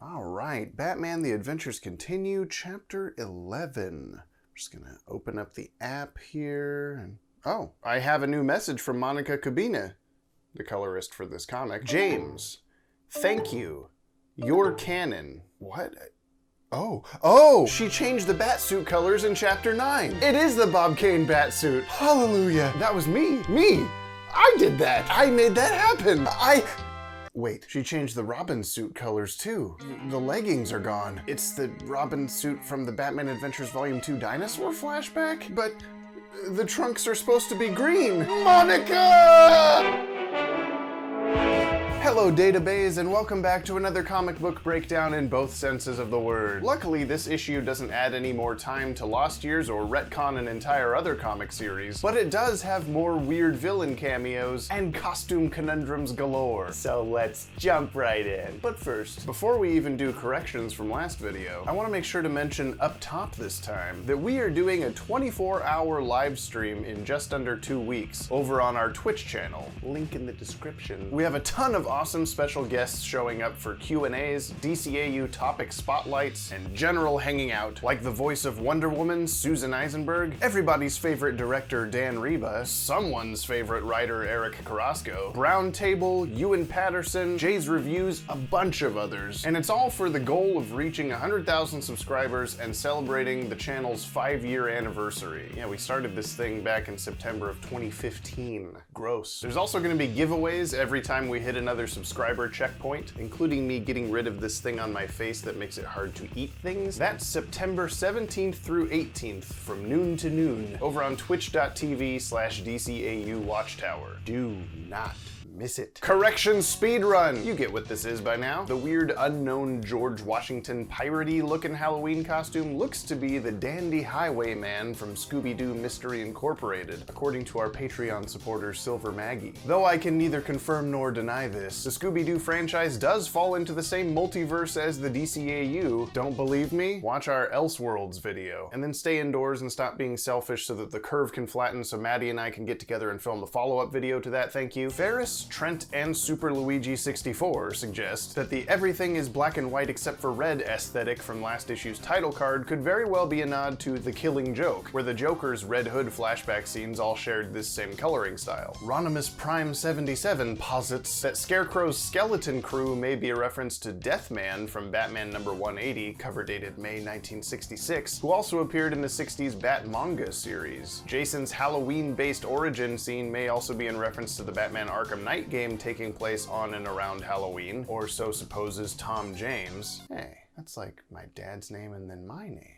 All right, Batman The Adventures Continue, Chapter 11. I'm just gonna open up the app here, and oh, I have a new message from Monica Cabina, the colorist for this comic. James, thank you. You're canon. What? Oh, she changed the Batsuit colors in Chapter 9. It is the Bob Kane Batsuit. Hallelujah. That was me. I did that. I made that happen. Wait, she changed the Robin suit colors too. The leggings are gone. It's the Robin suit from the Batman Adventures Volume 2 Dinosaur flashback? But the trunks are supposed to be green. Monica! Hello Database, and welcome back to another comic book breakdown in both senses of the word. Luckily, this issue doesn't add any more time to lost years or retcon an entire other comic series, but it does have more weird villain cameos and costume conundrums galore. So let's jump right in. But first, before we even do corrections from last video, I want to make sure to mention up top this time that we are doing a 24-hour live stream in just under 2 weeks over on our Twitch channel, link in the description. We have a ton of awesome special guests showing up for Q&As, DCAU topic spotlights, and general hanging out, like the voice of Wonder Woman, Susan Eisenberg, everybody's favorite director, Dan Reba, someone's favorite writer, Eric Carrasco, Brown Table, Ewan Patterson, Jay's Reviews, a bunch of others. And it's all for the goal of reaching 100,000 subscribers and celebrating the channel's 5-year anniversary. Yeah, we started this thing back in September of 2015. Gross. There's also going to be giveaways every time we hit another subscriber checkpoint, including me getting rid of this thing on my face that makes it hard to eat things. That's September 17th through 18th from noon to noon over on twitch.tv/DCAU Watchtower. Do not miss it. Correction Speedrun! You get what this is by now. The weird unknown George Washington piratey looking Halloween costume looks to be the dandy highwayman from Scooby-Doo Mystery Incorporated, according to our Patreon supporter Silver Maggie. Though I can neither confirm nor deny this, the Scooby-Doo franchise does fall into the same multiverse as the DCAU. Don't believe me? Watch our Elseworlds video, and then stay indoors and stop being selfish so that the curve can flatten so Maddie and I can get together and film the follow-up video to that, thank you. Ferris, Trent, and Super Luigi 64 suggest that the everything is black and white except for red aesthetic from last issue's title card could very well be a nod to The Killing Joke, where the Joker's Red Hood flashback scenes all shared this same coloring style. Ronimus Prime 77 posits that Scarecrow's skeleton crew may be a reference to Deathman from Batman number 180, cover dated May 1966, who also appeared in the 60s Bat manga series. Jason's Halloween-based origin scene may also be in reference to the Batman Arkham Knight game taking place on and around Halloween, or so supposes Tom James. Hey, that's like my dad's name and then my name.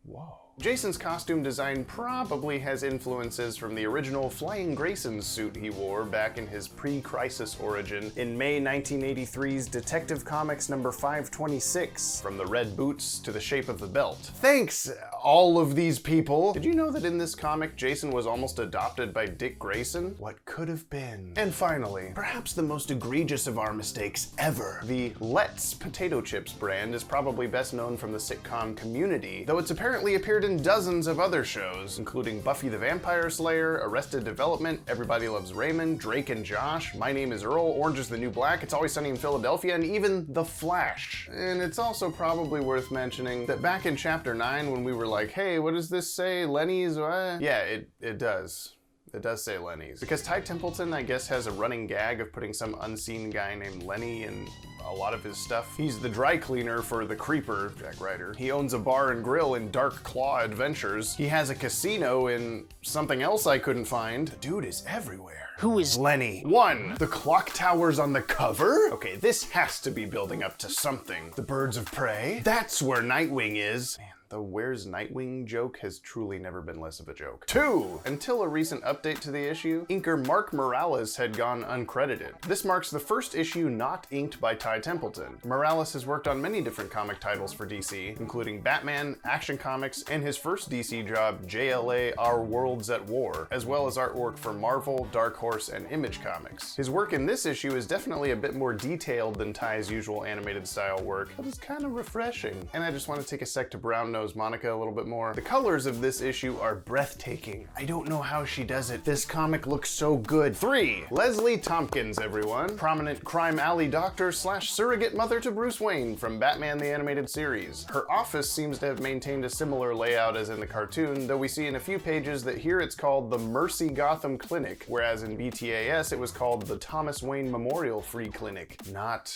Whoa. Jason's costume design probably has influences from the original Flying Grayson suit he wore back in his pre-crisis origin in May 1983's Detective Comics number 526, from the red boots to the shape of the belt. Thanks, all of these people! Did you know that in this comic, Jason was almost adopted by Dick Grayson? What could have been? And finally, perhaps the most egregious of our mistakes ever, the Let's potato chips brand is probably best known from the sitcom Community, though it's apparently appeared in dozens of other shows, including Buffy the Vampire Slayer, Arrested Development, Everybody Loves Raymond, Drake and Josh, My Name is Earl, Orange is the New Black, It's Always Sunny in Philadelphia, and even The Flash. And it's also probably worth mentioning that back in Chapter 9 when we were like, hey, what does this say, Lenny's? Yeah, it does. It does say Lenny's. Because Ty Templeton, I guess, has a running gag of putting some unseen guy named Lenny in a lot of his stuff. He's the dry cleaner for the Creeper, Jack Ryder. He owns a bar and grill in Dark Claw Adventures. He has a casino in something else I couldn't find. The dude is everywhere. Who is Lenny? 1. The clock tower's on the cover? Okay, this has to be building up to something. The Birds of Prey? That's where Nightwing is. Man, the Where's Nightwing joke has truly never been less of a joke. 2. Until a recent update to the issue, inker Mark Morales had gone uncredited. This marks the first issue not inked by Ty Templeton. Morales has worked on many different comic titles for DC, including Batman, Action Comics, and his first DC job, JLA Our Worlds at War, as well as artwork for Marvel, Dark Horse, and Image Comics. His work in this issue is definitely a bit more detailed than Ty's usual animated style work, but it's kind of refreshing. And I just want to take a sec to brown nose knows Monica a little bit more. The colors of this issue are breathtaking. I don't know how she does it. This comic looks so good. 3. Leslie Tompkins, everyone. Prominent crime alley doctor slash surrogate mother to Bruce Wayne from Batman the Animated Series. Her office seems to have maintained a similar layout as in the cartoon, though we see in a few pages that here it's called the Mercy Gotham Clinic, whereas in DCAU it was called the Thomas Wayne Memorial Free Clinic. Not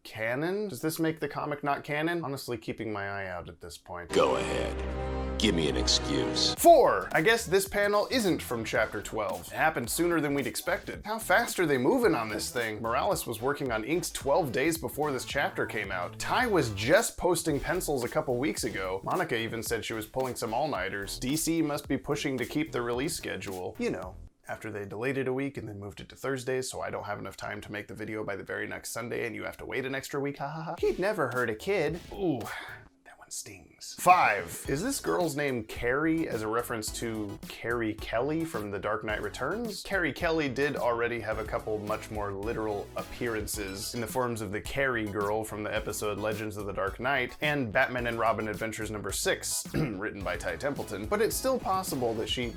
canon? Does this make the comic not canon? Honestly, keeping my eye out at this point. Go ahead. Give me an excuse. 4. I guess this panel isn't from chapter 12. It happened sooner than we'd expected. How fast are they moving on this thing? Morales was working on inks 12 days before this chapter came out. Ty was just posting pencils a couple weeks ago. Monica even said she was pulling some all-nighters. DC must be pushing to keep the release schedule. You know, after they delayed it a week and then moved it to Thursdays, so I don't have enough time to make the video by the very next Sunday and you have to wait an extra week. Ha ha ha. He'd never hurt a kid. Ooh. Stings. 5. Is this girl's name Carrie as a reference to Carrie Kelly from The Dark Knight Returns? Carrie Kelly did already have a couple much more literal appearances in the forms of the Carrie girl from the episode Legends of the Dark Knight and Batman and Robin Adventures number 6, written by Ty Templeton, but it's still possible that she...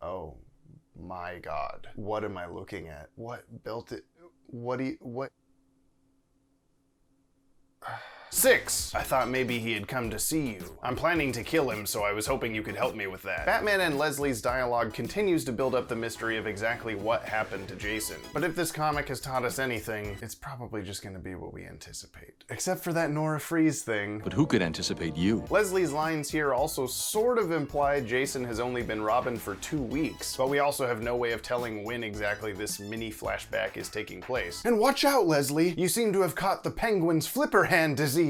Oh my God. What am I looking at? What built it? What? 6. I thought maybe he had come to see you. I'm planning to kill him, so I was hoping you could help me with that. Batman and Leslie's dialogue continues to build up the mystery of exactly what happened to Jason. But if this comic has taught us anything, it's probably just gonna be what we anticipate. Except for that Nora Freeze thing. But who could anticipate you? Leslie's lines here also sort of imply Jason has only been Robin for 2 weeks, but we also have no way of telling when exactly this mini flashback is taking place. And watch out, Leslie! You seem to have caught the Penguin's flipper hand disease.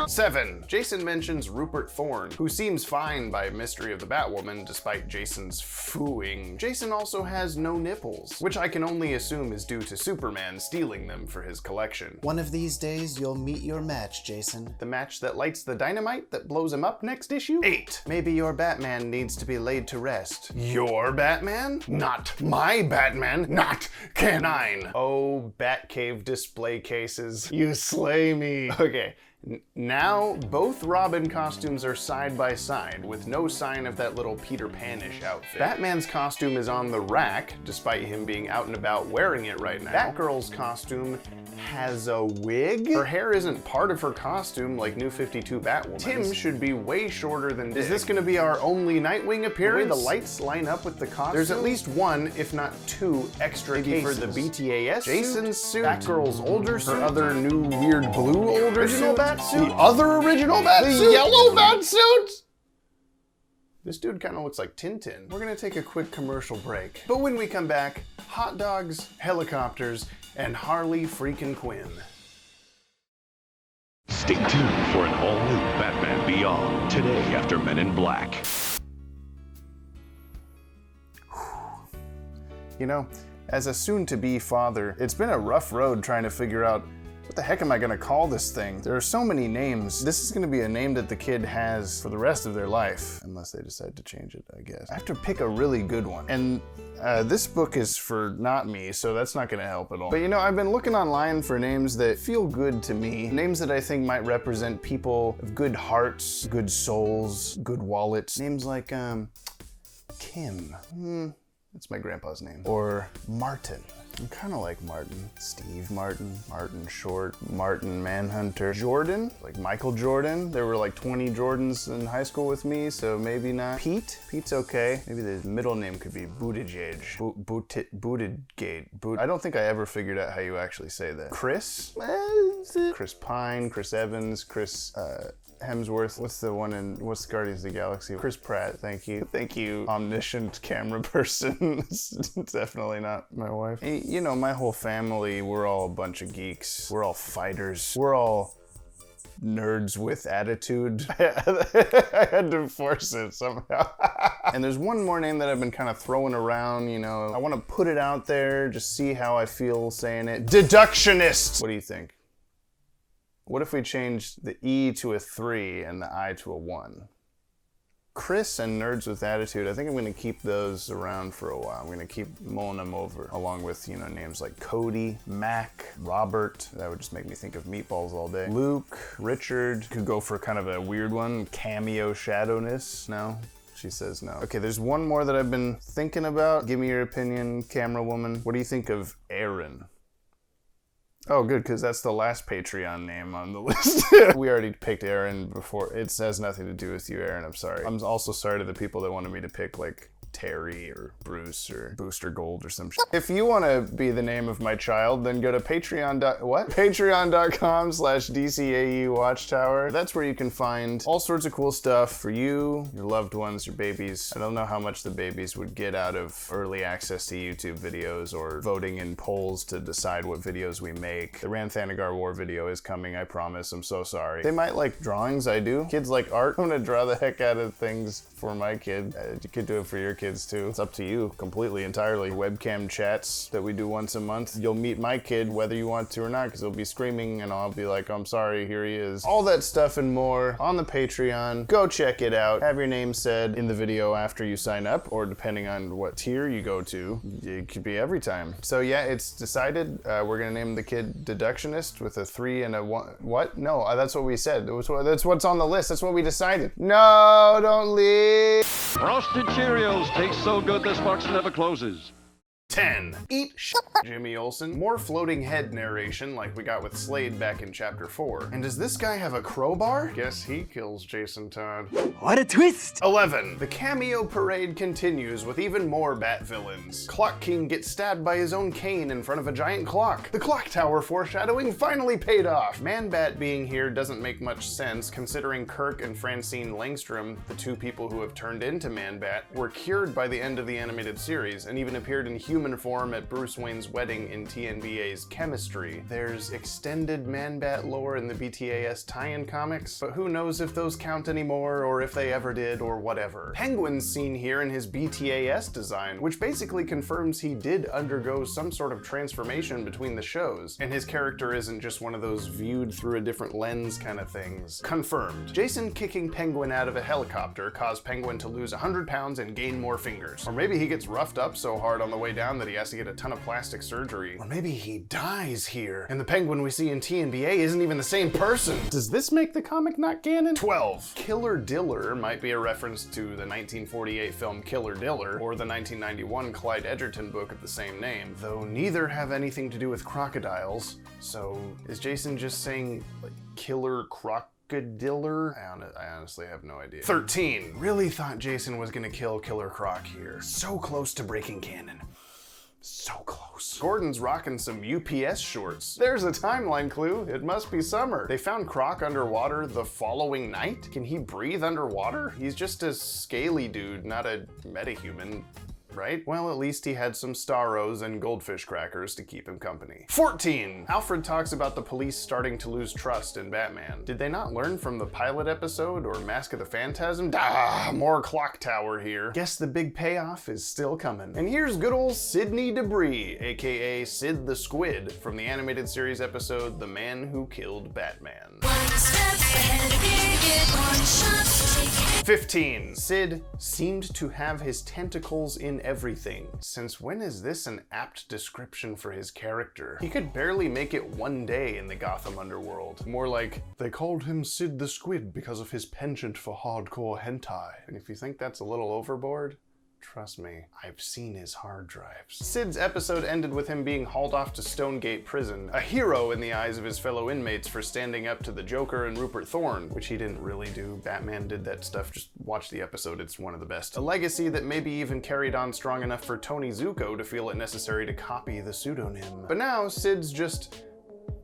7. Jason mentions Rupert Thorne, who seems fine by Mystery of the Batwoman despite Jason's fooing. Jason also has no nipples, which I can only assume is due to Superman stealing them for his collection. One of these days you'll meet your match, Jason. The match that lights the dynamite that blows him up next issue? 8. Maybe your Batman needs to be laid to rest. Your Batman? Not my Batman. Not can. 9. Oh, Batcave display cases. You slay me. Okay. Now, both Robin costumes are side by side, with no sign of that little Peter Pan-ish outfit. Batman's costume is on the rack, despite him being out and about wearing it right now. Batgirl's costume has a wig? Her hair isn't part of her costume like New 52 Batwoman. Tim should be way shorter than Dick. Is this gonna be our only Nightwing appearance? The way the lights line up with the costume? There's at least 1, if not 2, extra cases. For the BTAS Jason's suit, Batgirl's older suit, her other new weird blue older original suit, the other original bat suit, the yellow bat suit. This dude kind of looks like Tintin. We're gonna take a quick commercial break, but when we come back, hot dogs, helicopters, and Harley freaking Quinn. Stay tuned for an all-new Batman Beyond today after Men in Black. You know, as a soon-to-be father, it's been a rough road trying to figure out what the heck am I gonna call this thing? There are so many names. This is gonna be a name that the kid has for the rest of their life, unless they decide to change it, I guess. I have to pick a really good one. And this book is for not me, so that's not gonna help at all. But you know, I've been looking online for names that feel good to me. Names that I think might represent people of good hearts, good souls, good wallets. Names like, Kim. That's my grandpa's name. Or Martin. I kind of like Martin. Steve Martin, Martin Short, Martin Manhunter. Jordan, like Michael Jordan. There were like 20 Jordans in high school with me, so maybe not. Pete? Pete's okay. Maybe the middle name could be Buttigieg. Buttigieg. I don't think I ever figured out how you actually say that. Chris? Chris Pine, Chris Evans, Chris, Hemsworth. What's the Guardians of the Galaxy? Chris Pratt, thank you. Thank you, omniscient camera person. It's definitely not my wife. You know, my whole family, we're all a bunch of geeks. We're all fighters. We're all nerds with attitude. I had to force it somehow. And there's one more name that I've been kind of throwing around, you know. I want to put it out there, just see how I feel saying it. Deductionist! What do you think? What if we changed the E to a 3 and the I to a 1? Chris and Nerds with Attitude, I think I'm gonna keep those around for a while. I'm gonna keep mulling them over, along with, you know, names like Cody, Mac, Robert. That would just make me think of meatballs all day. Luke, Richard, could go for kind of a weird one. Cameo Shadowness, no? She says no. Okay, there's one more that I've been thinking about. Give me your opinion, camera woman. What do you think of Aaron? Oh, good, because that's the last Patreon name on the list. We already picked Aaron before. It has nothing to do with you, Aaron. I'm sorry. I'm also sorry to the people that wanted me to pick, like, Terry or Bruce or Booster Gold or some shit. If you want to be the name of my child, then go to patreon.com/DCAU Watchtower. That's where you can find all sorts of cool stuff for you, your loved ones, your babies. I don't know how much the babies would get out of early access to YouTube videos or voting in polls to decide what videos we make. The Ranthanagar War video is coming, I promise. I'm so sorry. They might like drawings, I do. Kids like art. I'm gonna draw the heck out of things for my kid. You could do it for your kids too. It's up to you completely, entirely. Webcam chats that we do once a month. You'll meet my kid whether you want to or not, because he'll be screaming and I'll be like, I'm sorry, here he is. All that stuff and more on the Patreon. Go check it out. Have your name said in the video after you sign up, or depending on what tier you go to, it could be every time. So yeah, it's decided. We're gonna name the kid Deductionist with a 3 and a 1. What? No, that's what we said. That's what's on the list. That's what we decided. No, don't leave. Frosted Cheerios taste so good this box never closes. 10. Eat shit, Jimmy Olsen. More floating head narration like we got with Slade back in chapter 4. And does this guy have a crowbar? Guess he kills Jason Todd. What a twist! 11. The cameo parade continues with even more Bat villains. Clock King gets stabbed by his own cane in front of a giant clock. The clock tower foreshadowing finally paid off. Man-Bat being here doesn't make much sense considering Kirk and Francine Langstrom, the two people who have turned into Man-Bat, were cured by the end of the animated series and even appeared in human form at Bruce Wayne's wedding in TNBA's Chemistry. There's extended Man-Bat lore in the BTAS tie-in comics, but who knows if those count anymore or if they ever did or whatever. Penguin's seen here in his BTAS design, which basically confirms he did undergo some sort of transformation between the shows, and his character isn't just one of those viewed through a different lens kind of things. Confirmed. Jason kicking Penguin out of a helicopter caused Penguin to lose 100 pounds and gain more fingers. Or maybe he gets roughed up so hard on the way down that he has to get a ton of plastic surgery. Or maybe he dies here, and the Penguin we see in TNBA isn't even the same person. Does this make the comic not canon? 12. Killer Diller might be a reference to the 1948 film Killer Diller, or the 1991 Clyde Edgerton book of the same name, though neither have anything to do with crocodiles. So is Jason just saying, like, Killer Crocodiller? I honestly have no idea. 13. Really thought Jason was gonna kill Killer Croc here. So close to breaking canon. So close. Gordon's rocking some UPS shorts. There's a timeline clue. It must be summer. They found Croc underwater the following night? Can he breathe underwater? He's just a scaly dude, not a metahuman. Right? Well, at least he had some Starros and goldfish crackers to keep him company. 14. Alfred talks about the police starting to lose trust in Batman. Did they not learn from the pilot episode or Mask of the Phantasm? More clock tower here. Guess the big payoff is still coming. And here's good old Sidney Debris, aka Sid the Squid, from the animated series episode The Man Who Killed Batman. 15. Sid seemed to have his tentacles in everything. Since when is this an apt description for his character? He could barely make it one day in the Gotham underworld. More like, they called him Sid the Squid because of his penchant for hardcore hentai. And if you think that's a little overboard, trust me, I've seen his hard drives. Sid's episode ended with him being hauled off to Stonegate Prison, a hero in the eyes of his fellow inmates for standing up to the Joker and Rupert Thorne, which he didn't really do. Batman did that stuff. Just watch the episode, it's one of the best. A legacy that maybe even carried on strong enough for Tony Zuko to feel it necessary to copy the pseudonym. But now, Sid's just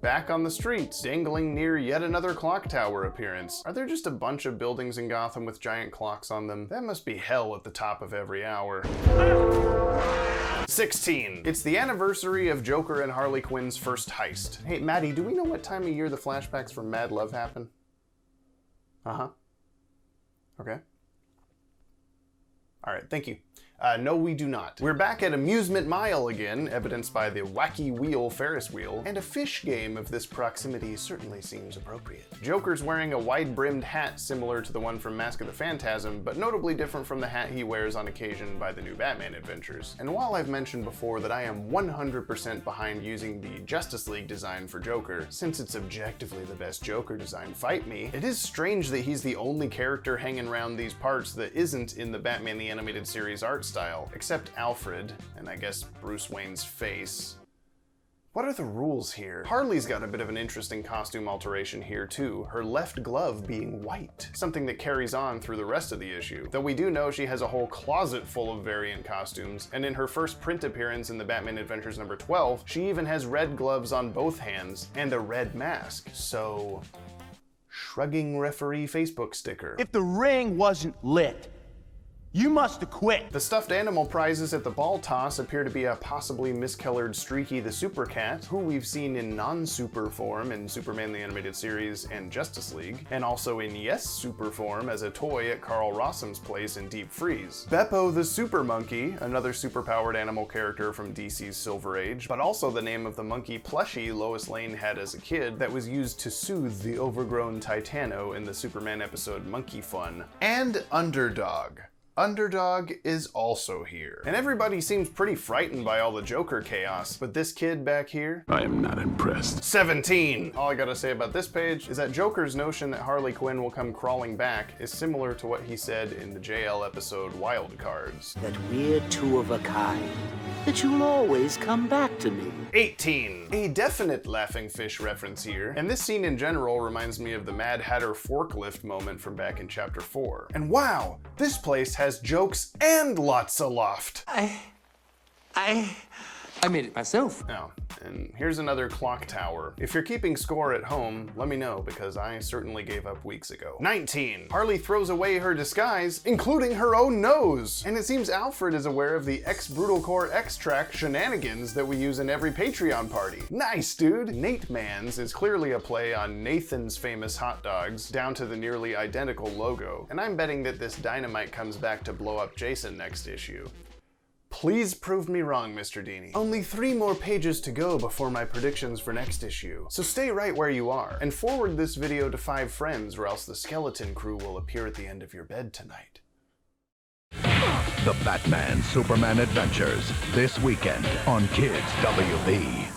back on the streets, dangling near yet another clock tower appearance. Are there just a bunch of buildings in Gotham with giant clocks on them? That must be hell at the top of every hour. 16. It's the anniversary of Joker and Harley Quinn's first heist. Hey, Maddie, do we know what time of year the flashbacks from Mad Love happen? Uh-huh. Okay. All right, thank you. No, we do not. We're back at Amusement Mile again, evidenced by the Wacky Wheel Ferris wheel, and a fish game of this proximity certainly seems appropriate. Joker's wearing a wide-brimmed hat similar to the one from Mask of the Phantasm, but notably different from the hat he wears on occasion by the new Batman adventures. And while I've mentioned before that I am 100% behind using the Justice League design for Joker, since it's objectively the best Joker design, fight me, it is strange that he's the only character hanging around these parts that isn't in the Batman the Animated Series art style, except Alfred, and I guess Bruce Wayne's face. What are the rules here? Harley's got a bit of an interesting costume alteration here too, her left glove being white, something that carries on through the rest of the issue. Though we do know she has a whole closet full of variant costumes, and in her first print appearance in the Batman Adventures number 12, she even has red gloves on both hands and a red mask, so... shrugging referee Facebook sticker. If the ring wasn't lit, you must have quit. The stuffed animal prizes at the ball toss appear to be a possibly miscolored Streaky the Super Cat, who we've seen in non-super form in Superman the Animated Series and Justice League, and also in yes super form as a toy at Carl Rossum's place in Deep Freeze. Beppo the Super Monkey, another superpowered animal character from DC's Silver Age, but also the name of the monkey plushie Lois Lane had as a kid that was used to soothe the overgrown Titano in the Superman episode Monkey Fun. And Underdog. Underdog is also here. And everybody seems pretty frightened by all the Joker chaos, but this kid back here? I am not impressed. 17! All I gotta say about this page is that Joker's notion that Harley Quinn will come crawling back is similar to what he said in the JL episode Wild Cards. That we're two of a kind, that you'll always come back to me. 18! A definite Laughing Fish reference here, and this scene in general reminds me of the Mad Hatter forklift moment from back in chapter 4. And wow, this place has jokes and lots of loft. I made it myself. Oh, and here's another clock tower. If you're keeping score at home, let me know, because I certainly gave up weeks ago. 19. Harley throws away her disguise, including her own nose. And it seems Alfred is aware of the Brutal Core X-Track shenanigans that we use in every Patreon party. Nice, dude. Nate Mans is clearly a play on Nathan's famous hot dogs, down to the nearly identical logo. And I'm betting that this dynamite comes back to blow up Jason next issue. Please prove me wrong, Mr. Dini. Only 3 more pages to go before my predictions for next issue, so stay right where you are, and forward this video to 5 friends or else the skeleton crew will appear at the end of your bed tonight. The Batman Superman Adventures, this weekend on Kids WB.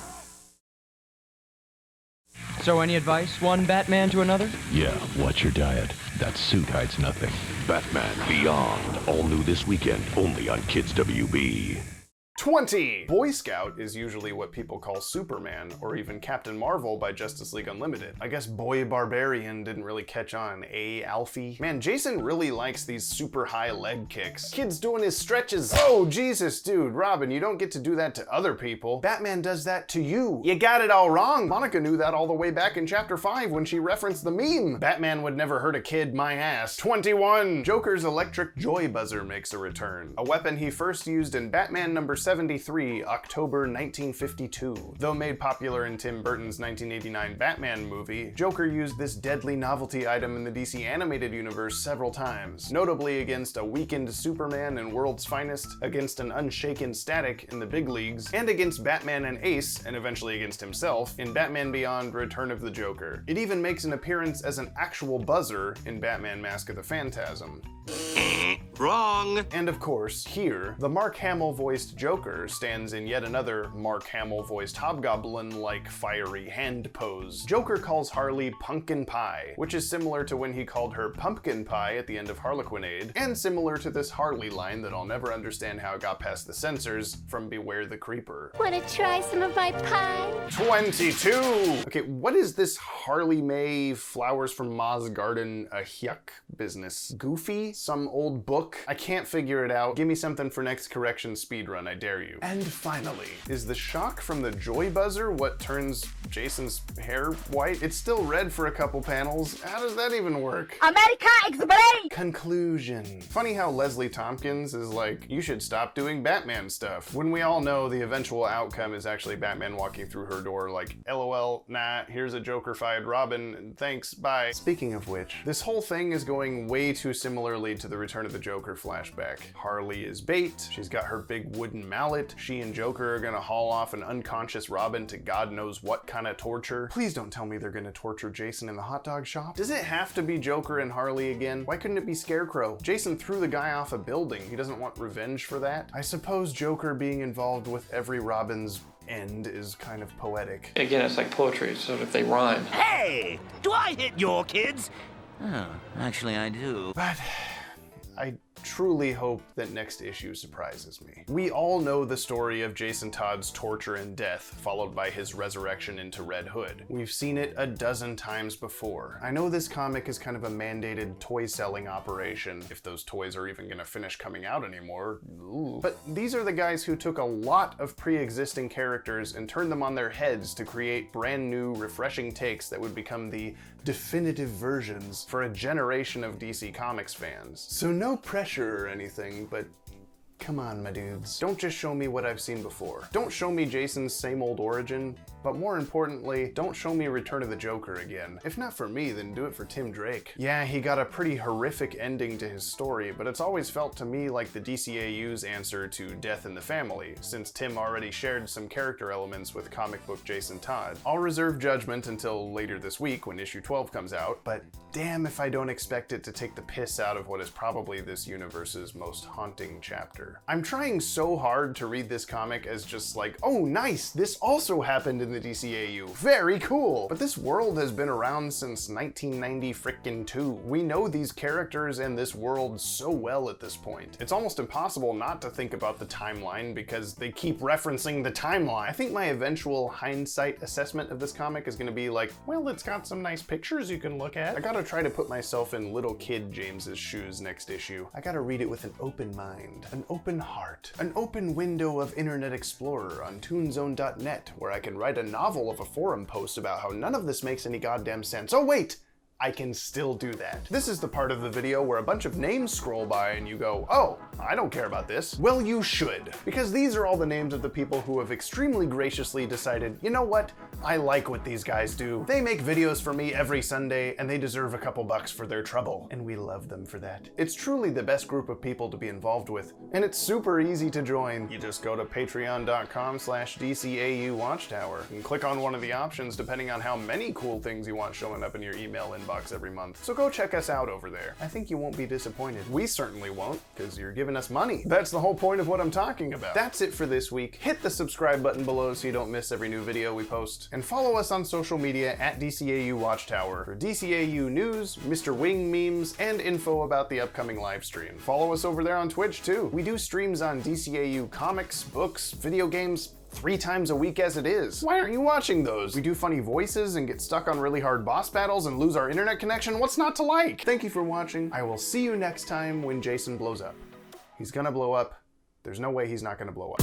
So any advice, one Batman to another? Yeah, watch your diet. That suit hides nothing. Batman Beyond, all new this weekend, only on Kids WB. 20! Boy Scout is usually what people call Superman, or even Captain Marvel by Justice League Unlimited. I guess Boy Barbarian didn't really catch on, eh, Alfie? Man, Jason really likes these super high leg kicks. Kid's doing his stretches. Oh, Jesus, dude, Robin, you don't get to do that to other people. Batman does that to you. You got it all wrong. Monica knew that all the way back in chapter 5 when she referenced the meme. Batman would never hurt a kid, my ass. 21! Joker's electric joy buzzer makes a return. A weapon he first used in Batman number 73, October 1952. Though made popular in Tim Burton's 1989 Batman movie, Joker used this deadly novelty item in the DC animated universe several times, notably against a weakened Superman in World's Finest, against an unshaken Static in the big leagues, and against Batman and Ace, and eventually against himself, in Batman Beyond Return of the Joker. It even makes an appearance as an actual buzzer in Batman Mask of the Phantasm. Wrong! And of course, here, the Mark Hamill-voiced Joker stands in yet another Mark Hamill-voiced Hobgoblin-like fiery hand pose. Joker calls Harley Pumpkin Pie, which is similar to when he called her Pumpkin Pie at the end of Harlequinade, and similar to this Harley line that I'll never understand how it got past the censors from Beware the Creeper. Wanna try some of my pie? 22! Okay, what is this Harley May Flowers from Ma's Garden a Hyuk business? Goofy? Some old book? I can't figure it out. Give me something for next correction speedrun, I dare you. And finally, is the shock from the joy buzzer what turns Jason's hair white? It's still red for a couple panels. How does that even work? America, explain! Conclusion. Funny how Leslie Tompkins is like, you should stop doing Batman stuff, when we all know the eventual outcome is actually Batman walking through her door like, LOL, nah, here's a Joker-fied Robin, thanks, bye. Speaking of which, this whole thing is going way too similarly to the Return of the Joker flashback. Harley is bait, she's got her big wooden mallet, she and Joker are gonna haul off an unconscious Robin to God knows what kind of torture. Please don't tell me they're gonna torture Jason in the hot dog shop. Does it have to be Joker and Harley again? Why couldn't it be Scarecrow? Jason threw the guy off a building. He doesn't want revenge for that? I suppose Joker being involved with every Robin's end is kind of poetic. Again, it's like poetry, so if they rhyme. Hey! Do I hit your kids? Oh, actually I do. But I truly hope that next issue surprises me. We all know the story of Jason Todd's torture and death, followed by his resurrection into Red Hood. We've seen it a dozen times before. I know this comic is kind of a mandated toy selling operation, if those toys are even gonna finish coming out anymore. Ooh. But these are the guys who took a lot of pre-existing characters and turned them on their heads to create brand new, refreshing takes that would become the definitive versions for a generation of DC Comics fans. So no pressure or anything, but come on, my dudes. Don't just show me what I've seen before. Don't show me Jason's same old origin, but more importantly, don't show me Return of the Joker again. If not for me, then do it for Tim Drake. Yeah, he got a pretty horrific ending to his story, but it's always felt to me like the DCAU's answer to Death in the Family, since Tim already shared some character elements with comic book Jason Todd. I'll reserve judgment until later this week when issue 12 comes out, but damn if I don't expect it to take the piss out of what is probably this universe's most haunting chapter. I'm trying so hard to read this comic as just like, oh nice, this also happened in the DCAU, very cool. But this world has been around since 1990-2. We know these characters and this world so well at this point. It's almost impossible not to think about the timeline because they keep referencing the timeline. I think my eventual hindsight assessment of this comic is gonna be like, well, it's got some nice pictures you can look at. I gotta try to put myself in little kid James's shoes next issue. I gotta read it with an open mind, an open heart, an open window of Internet Explorer on toonzone.net, where I can write a novel of a forum post about how none of this makes any goddamn sense. Oh wait! I can still do that. This is the part of the video where a bunch of names scroll by and you go, oh, I don't care about this. Well, you should, because these are all the names of the people who have extremely graciously decided, you know what? I like what these guys do. They make videos for me every Sunday and they deserve a couple bucks for their trouble, and we love them for that. It's truly the best group of people to be involved with, and it's super easy to join. You just go to patreon.com/DCAU Watchtower and click on one of the options depending on how many cool things you want showing up in your email inbox every month. So go check us out over there. I think you won't be disappointed. We certainly won't, because you're giving us money. That's the whole point of what I'm talking about. That's it for this week. Hit the subscribe button below so you don't miss every new video we post. And follow us on social media at DCAU Watchtower for DCAU news, Mr. Wing memes, and info about the upcoming live stream. Follow us over there on Twitch too. We do streams on DCAU comics, books, video games, 3 times a week as it is. Why aren't you watching those? We do funny voices and get stuck on really hard boss battles and lose our internet connection. What's not to like? Thank you for watching. I will see you next time when Jason blows up. He's gonna blow up. There's no way he's not gonna blow up.